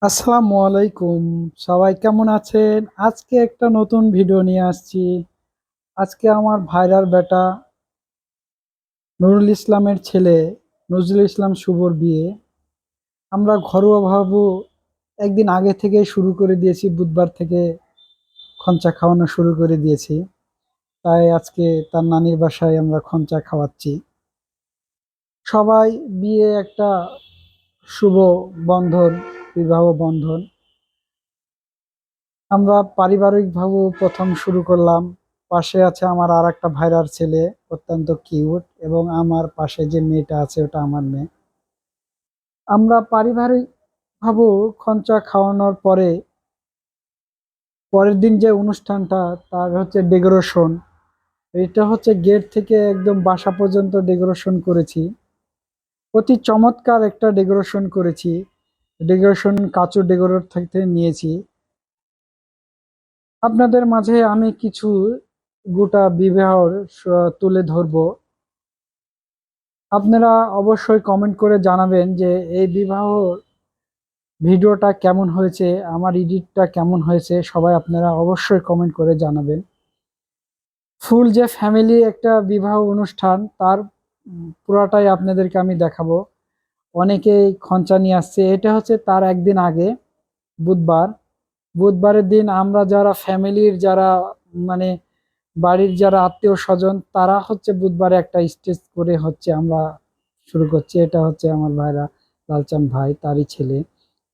আসসালামু আলাইকুম। সবাই কেমন আছেন? আজকে একটা নতুন ভিডিও নিয়ে আসছি। আজকে আমার ভাইরার বেটা নুরুল ইসলামের ছেলে নজরুল ইসলাম শুভর বিয়ে। আমরা ঘরোয়াভাবে একদিন আগে থেকে শুরু করে দিয়েছি, বুধবার থেকে খঞ্চা খাওয়ানো শুরু করে দিয়েছি। তাই আজকে তার নানির বাসায় আমরা খঞ্চা খাওয়াচ্ছি। সবাই বিয়ে একটা শুভ বন্ধন, বিবাহ বন্ধন। আমরা পারিবারিকভাবেও প্রথম শুরু করলাম। পাশে আছে আমার আর একটা ভাইরার ছেলে, অত্যন্ত কিউট, এবং আমার পাশে যে মেয়েটা আছে ওটা আমার মেয়ে। আমরা পারিবারিকভাবেও খঞ্চা খাওয়ানোর পরে পরের দিন যে অনুষ্ঠানটা, তার হচ্ছে ডেকোরেশন। এটা হচ্ছে গেট থেকে একদম বাসা পর্যন্ত ডেকোরেশন করেছি। অতি চমৎকার একটা ডেকোরেশন করেছি। ডেকোরেশন কাচু ডেকোরেট থেকে নিয়েছি। আপনাদের মাঝে আমি কিছু গোটা বিবাহর তুলে ধরবো। আপনারা অবশ্যই কমেন্ট করে জানাবেন যে এই বিবাহ ভিডিওটা কেমন হয়েছে, আমার এডিটটা কেমন হয়েছে। সবাই আপনারা অবশ্যই কমেন্ট করে জানাবেন। ফুল যে ফ্যামিলি একটা বিবাহ অনুষ্ঠান, তার পুরাটাই আপনাদেরকে আমি দেখাবো। অনেকেই খঞ্চা নিয়ে আসছে, এটা হচ্ছে তার একদিন আগে, বুধবার। বুধবারের দিন আমরা যারা ফ্যামিলির যারা মানে বাড়ির যারা আত্মীয় স্বজন, তারা হচ্ছে বুধবারে একটা স্টেজ করে হচ্ছে আমরা শুরু করছি। এটা হচ্ছে আমার ভাইরা, লালচান ভাই তারই ছেলে,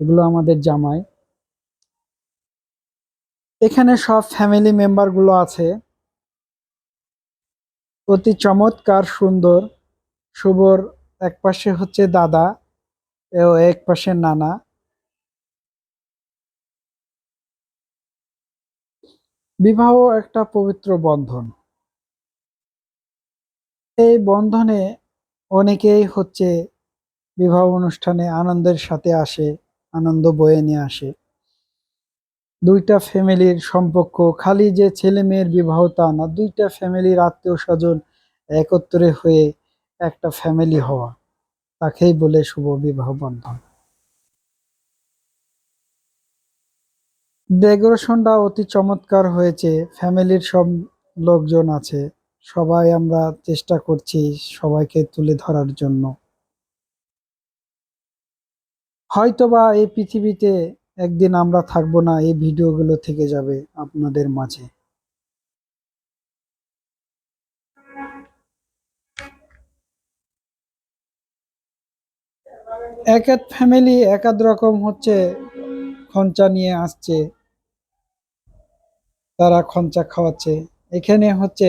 এগুলো আমাদের জামাই। এখানে সব ফ্যামিলি মেম্বার গুলো আছে। অতি চমৎকার সুন্দর। শুভর এক পাশে হচ্ছে দাদা ও এক পাশে নানা। বিবাহ একটা পবিত্র বন্ধন। এই বন্ধনে অনেকেই হচ্ছে বিবাহ অনুষ্ঠানে আনন্দের সাথে আসে, আনন্দ বয়ে নিয়ে আসে। দুইটা ফ্যামিলির সম্পর্ক, খালি যে ছেলে মেয়ের বিবাহ তা না, দুইটা ফ্যামিলির আত্মীয় স্বজন একত্রে হয়ে একটা ফ্যামিলি হওয়া, তাকেই বলে শুভ বিবাহ বন্ধন। ডেকোরেশনটা অতি চমৎকার হয়েছে। ফ্যামিলির সব লোকজন আছে, সবাই আমরা চেষ্টা করছি সবাইকে তুলে ধরার জন্য। হয়তোবা এই পৃথিবীতে একদিন আমরা থাকবো না, এই ভিডিওগুলো থেকে যাবে আপনাদের মাঝে। এক এক ফ্যামিলি এক এক রকম হচ্ছে খঞ্চা নিয়ে আসছে, তারা খঞ্চা খাওয়াচ্ছে। এখানে হচ্ছে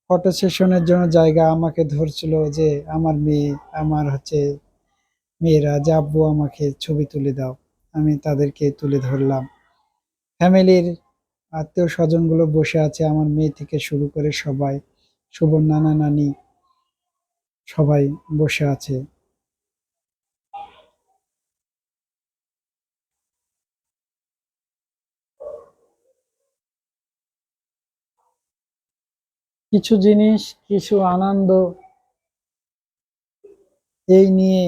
ফটো সেশনের জন্য জায়গা আমাকে ধরছিল যে আমার মেয়ে, আমার হচ্ছে মেয়েরা, যে আব্বু আমাকে ছবি তুলে দাও। আমি তাদেরকে তুলে ধরলাম। ফ্যামিলির আত্মীয় স্বজন গুলো বসে আছে, আমার মেয়ে থেকে শুরু করে সবাই, শুভ নানা নানি সবাই বসে আছে। কিছু জিনিস, কিছু আনন্দ, এই নিয়ে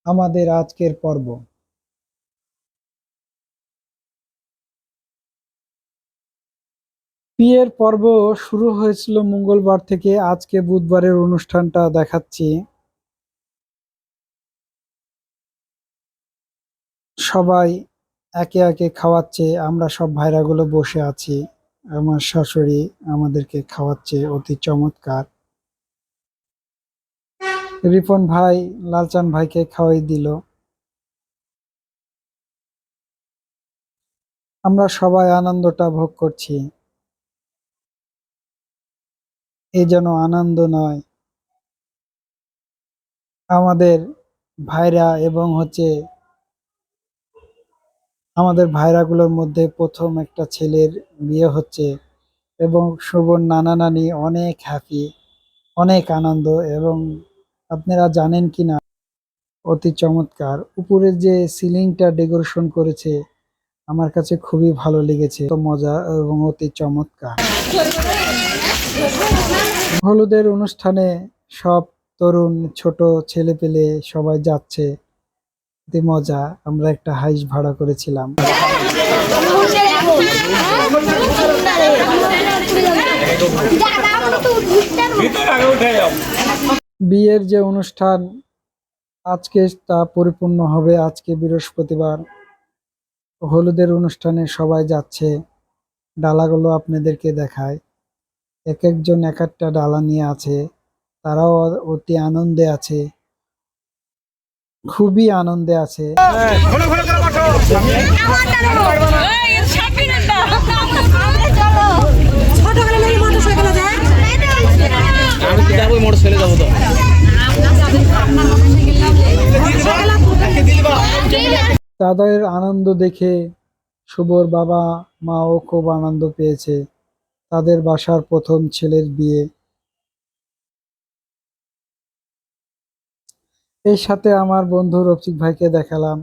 আমাদের আজকের পর্ব। বিয়ের পর্ব শুরু হয়েছিল মঙ্গলবার থেকে, আজকে বুধবারের অনুষ্ঠানটা দেখাচ্ছি। সবাই একে একে খাওয়াচ্ছে, আমরা সব ভাইরাগুলো বসে আছি। আমার শাশুড়ি আমাদেরকে খাওয়াচ্ছে অতি চমৎকার। রিপন ভাই লালচান ভাইকে খাওয়াই দিল। আমরা সবাই আনন্দটা ভোগ করছি। এই যেন আনন্দ নয়, আমাদের ভাইরা এবং হচ্ছে আমাদের ভাইরাগুলোর মধ্যে প্রথম একটা ছেলের বিয়ে হচ্ছে, এবং শুভর নানা নানি অনেক হ্যাপি, অনেক আনন্দ। এবং আপনারা জানেন কিনা, অতি চমৎকার উপরে যে সিলিংটা ডেকোরেশন করেছে, আমার কাছে খুবই ভালো লেগেছে, তো মজা এবং অতি চমৎকার। হলুদের অনুষ্ঠানে সব তরুণ ছোট ছেলে পেলে সবাই যাচ্ছে। অতি মজা। আমরা একটা হাইস ভাড়া করেছিলাম। বিয়ের যে অনুষ্ঠান আজকে তা পরিপূর্ণ হবে। আজকে বৃহস্পতিবার, হলুদের অনুষ্ঠানে সবাই যাচ্ছে। ডালাগুলো আপনাদেরকে দেখায়, এক একজন এক একটা ডালা নিয়ে আছে। তারাও অতি আনন্দে আছে, খুবই আনন্দে আছে। তাদের আনন্দ দেখে শুভর বাবা মাও খুব আনন্দ পেয়েছে। তাদের বাসার প্রথম ছেলের বিয়ে। এর সাথে আমার বন্ধু রফিক ভাইকে দেখালাম।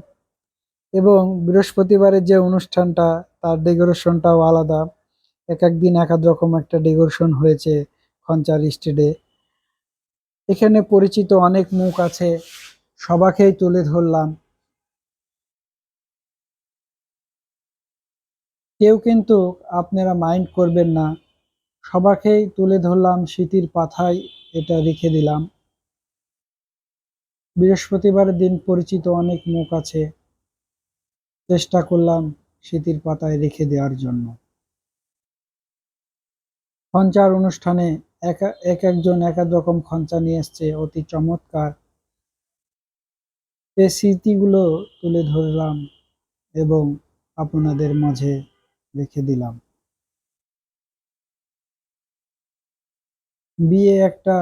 এবং বৃহস্পতিবারের যে অনুষ্ঠানটা, তার ডেকোরেশনটাও আলাদা। এক একদিন এক এক রকম একটা ডেকোরেশন হয়েছে খঞ্চার স্টেডে। এখানে পরিচিত অনেক মুখ আছে, সবাকেই তুলে ধরলাম। কেউ কিন্তু আপনারা মাইন্ড করবেন না, সবাকেই তুলে ধরলাম, স্মৃতির পাথায় এটা রেখে দিলাম। বৃহস্পতিবারের দিন পরিচিত অনেক মুখ আছে, চেষ্টা করলাম স্মৃতির পাতায় রেখে দেওয়ার জন্য। খঞ্চার অনুষ্ঠানে এক একজন এক এক রকম খঞ্চা নিয়ে এসছে, অতি চমৎকার। এই স্মৃতিগুলো তুলে ধরলাম এবং আপনাদের মাঝে রেখে দিলাম। বিয়ে একটা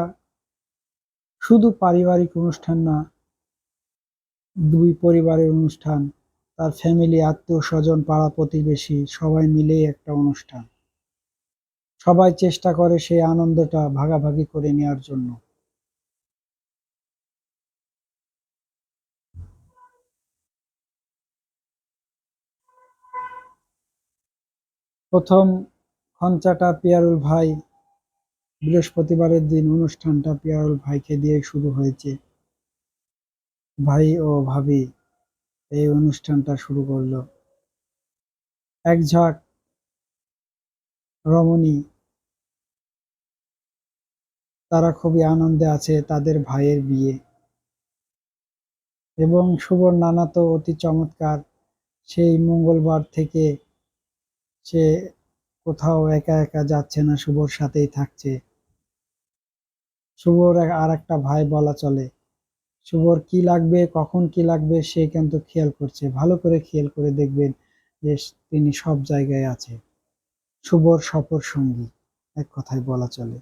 শুধু পারিবারিক অনুষ্ঠান না, দুই পরিবারের অনুষ্ঠান। তার ফ্যামিলি, আত্মীয় স্বজন, পাড়া প্রতিবেশী সবাই মিলেই একটা অনুষ্ঠান। সবাই চেষ্টা করে সেই আনন্দটা ভাগাভাগি করে নেওয়ার জন্য। প্রথম খঞ্চাটা পিয়ারুল ভাই, বৃহস্পতিবারের দিন অনুষ্ঠানটা পিয়ারুল ভাইকে দিয়ে শুরু হয়েছে। ভাই ও ভাবি এই অনুষ্ঠানটা শুরু করলো। এক ঝাঁক রমণী, তারা খুবই আনন্দে আছে তাদের ভাইয়ের বিয়ে। এবং শুভর নানা তো অতি চমৎকার। সেই মঙ্গলবার থেকে সে কোথাও একা একা যাচ্ছে না, শুভর সাথেই থাকছে। শুভর আর একটা ভাই বলা চলে। শুভর কি লাগবে, কখন কি লাগবে সে কিন্তু খেয়াল করছে। ভালো করে খেয়াল করে দেখবেন যে তিনি সব জায়গায় আছে। শুভর সফর সঙ্গী এক কথায় বলা চলে।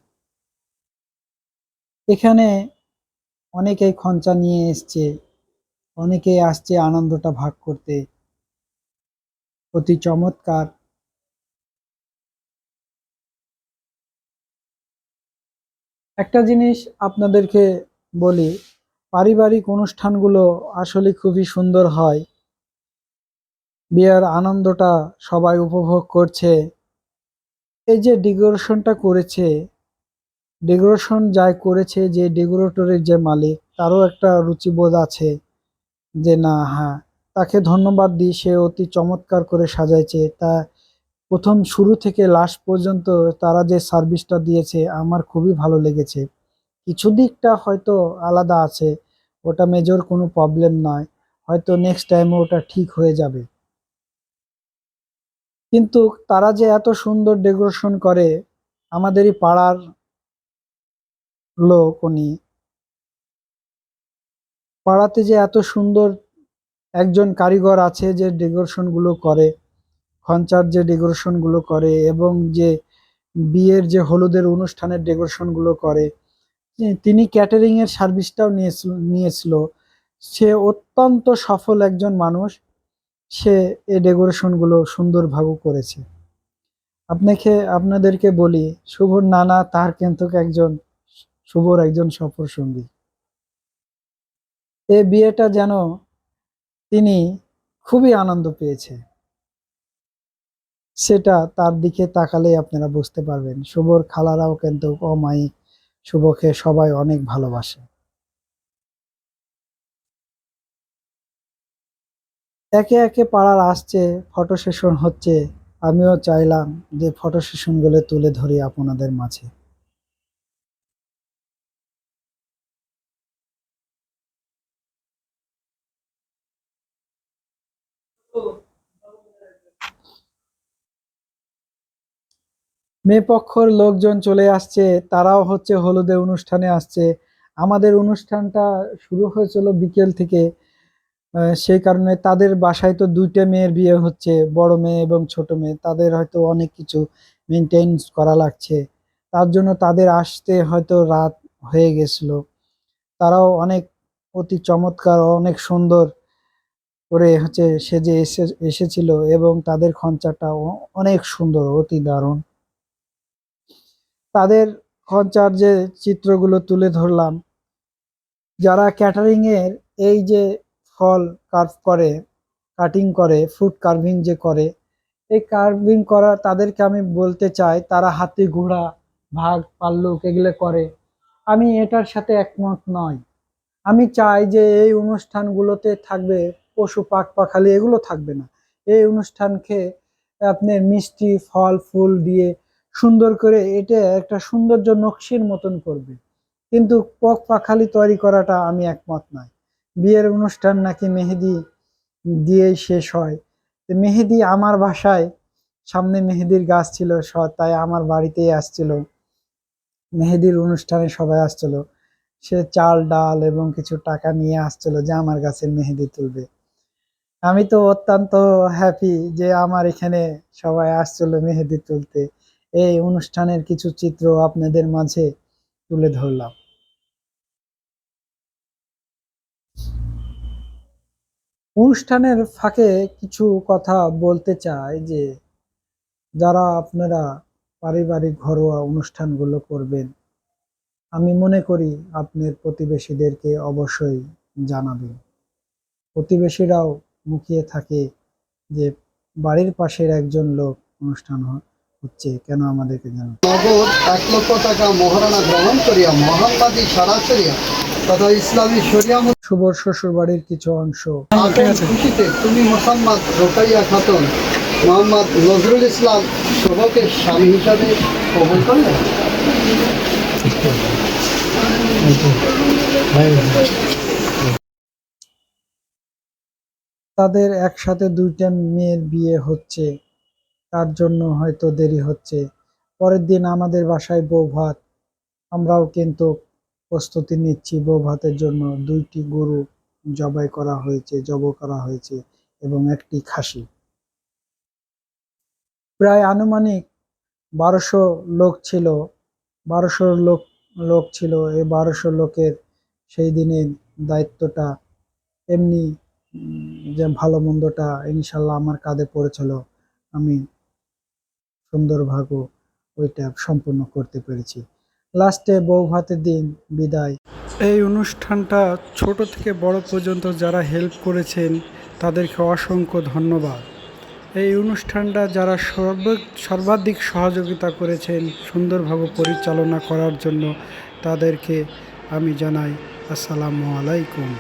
এখানে অনেকেই খঞ্চা নিয়ে এসছে, অনেকেই আসছে আনন্দটা ভাগ করতে। অতি চমৎকার। একটা জিনিস আপনাদেরকে বলি, পারিবারিক অনুষ্ঠানগুলো আসলে খুবই সুন্দর হয়। বিয়ের আনন্দটা সবাই উপভোগ করছে। এই যে ডেকোরেশনটা করেছে, ডেকোরেশন যাই করেছে, যে ডেকোরেটরের যে মালিক, তারও একটা রুচিবোধ আছে যে না, হ্যাঁ, তাকে ধন্যবাদ দিই, সে অতি চমৎকার করে সাজাইছে। তা প্রথম শুরু থেকে লাস্ট পর্যন্ত তারা যে সার্ভিসটা দিয়েছে আমার খুবই ভালো লেগেছে। কিছু দিকটা হয়তো আলাদা আছে, ওটা মেজর কোনো প্রবলেম নয়, হয়তো নেক্সট টাইমে ওটা ঠিক হয়ে যাবে। কিন্তু তারা যে এত সুন্দর ডেকোরেশন করে, আমাদেরই পাড়ার লোক উনি, পাড়াতে যে এত সুন্দর একজন কারিগর আছে যে ডেকোরেশন গুলো করে, খঞ্চার যে ডেকোরেশন গুলো করে, এবং যে বিয়ের যে হলুদের অনুষ্ঠানের ডেকোরেশন গুলো করে, তিনি ক্যাটারিং এর সার্ভিসটাও নিয়েছিল। সে অত্যন্ত সফল একজন মানুষ। সে এই ডেকোরেশন গুলো সুন্দরভাবে করেছে। আপনাদেরকে বলি, শুভর নানা তার কিন্তু একজন, শুভর একজন সফর সঙ্গী। এই বিয়েটা যেন তিনি খুবই আনন্দ পেয়েছে, সেটা তার দিকে তাকালেই আপনারা বুঝতে পারবেন। শুভর খালারাও কিন্তু অমায়িক, শুভকে সবাই অনেক ভালোবাসে। একে একে পাড়ার আসছে, ফটো সেশন হচ্ছে। আমিও চাইলাম যে ফটো সেশনগুলো তুলে ধরি আপনাদের মাঝে। মেয়ে পক্ষর লোকজন চলে আসছে, তারাও হচ্ছে হলুদে অনুষ্ঠানে আসছে। আমাদের অনুষ্ঠানটা শুরু হয়েছিল বিকেল থেকে। সেই কারণে তাদের বাসায় তো দুইটা মেয়ের বিয়ে হচ্ছে, বড় মেয়ে এবং ছোট মেয়ে, তাদের হয়তো অনেক কিছু মেনটেন করা লাগছে। তার জন্য তাদের আসতে হয়তো রাত হয়ে গেছিল। তারাও অনেক অতি চমৎকার, অনেক সুন্দর করে হচ্ছে সেজে এসেছিল, এবং তাদের খঞ্চাটা অনেক সুন্দর, অতি দারুণ। তাদের খঞ্চার যে চিত্রগুলো তুলে ধরলাম। যারা ক্যাটারিং এর এই যে ফল কার্ভ করে, কাটিং করে, ফ্রুট কার্ভিং যে করে, এই কার্ভিং করা তাদেরকে আমি বলতে চাই, তারা হাতি ঘোড়া ভাগ পাল্লুক এগুলো করে। আমি এটার সাথে একমত নয়। আমি চাই যে এই অনুষ্ঠানগুলোতে থাকবে পশু পাখ পাখালি, এগুলো থাকবে না। এই অনুষ্ঠানকে আপনি মিষ্টি ফল ফুল দিয়ে সুন্দর করে এটা একটা সৌন্দর্য নকশির মতন করবে। কিন্তু পক পাখালি তৈরি করাটা আমি একমত নয়। বিয়ের অনুষ্ঠান নাকি মেহেদি দিয়েই শেষ হয়। তো মেহেদি আমার বাসায় সামনে মেহেদির গাছ ছিল, তাই আমার বাড়িতেই আসছিল। মেহেদির অনুষ্ঠানে সবাই আসছিল। সে চাল ডাল এবং কিছু টাকা নিয়ে আসছিল যে আমার গাছের মেহেদি তুলবে। আমি তো অত্যন্ত হ্যাপি যে আমার এখানে সবাই আসছিল মেহেদি তুলতে। এই অনুষ্ঠানের কিছু চিত্র আপনাদের মাঝে তুলে ধরলাম। অনুষ্ঠানের ফাঁকে কিছু কথা বলতে চাই যে, যারা আপনারা পারিবারিক ঘরোয়া অনুষ্ঠানগুলো করবেন, আমি মনে করি আপনার প্রতিবেশীদেরকে অবশ্যই জানাবেন। প্রতিবেশীরাও মুখিয়ে থাকে যে বাড়ির পাশের একজন লোক অনুষ্ঠান হচ্ছে, কেন আমাদেরকে জানাবে। নগদ 1,00,000 টাকা মহারণা গ্রহণ করিয়া মোহাম্মদী সারা করিয়া তথা ইসলামী শরিয়া শুভর শ্বশুর বাড়ির কিছু অংশ। খুশিতে তুমি মোহাম্মদ রোকাইয়া খাতুন মোহাম্মদ নজরুল ইসলাম শোভকের স্বামী হিসাবে কবুল করলেন। তাদের একসাথে দুইটা মেয়ের বিয়ে হচ্ছে, তার জন্য হয়তো দেরি হচ্ছে। পরের দিন আমাদের বাসায় বউ ভাত। আমরাও কিন্তু প্রস্তুতি নিচ্ছি বউ ভাতের জন্য। 2টি গরু জব করা হয়েছে এবং একটি খাসি। প্রায় আনুমানিক 1200 লোক ছিল। 1200 লোক ছিল। এই 1200 লোকের সেই দিনের দায়িত্বটা এমনি যে ভালো মন্দটা ইনশাল্লাহ আমার কাঁধে পড়েছিল। আমি সুন্দরভাবে ওইটা সম্পূর্ণ করতে পেরেছি। লাস্টে বউ ভাতের দিন বিদায়। এই অনুষ্ঠানটা ছোট থেকে বড় পর্যন্ত যারা হেল্প করেছেন তাদেরকে অসংখ্য ধন্যবাদ। এই অনুষ্ঠানটা যারা সর্বাধিক সহযোগিতা করেছেন সুন্দরভাবে পরিচালনা করার জন্য, তাদেরকে আমি জানাই আসসালামু আলাইকুম।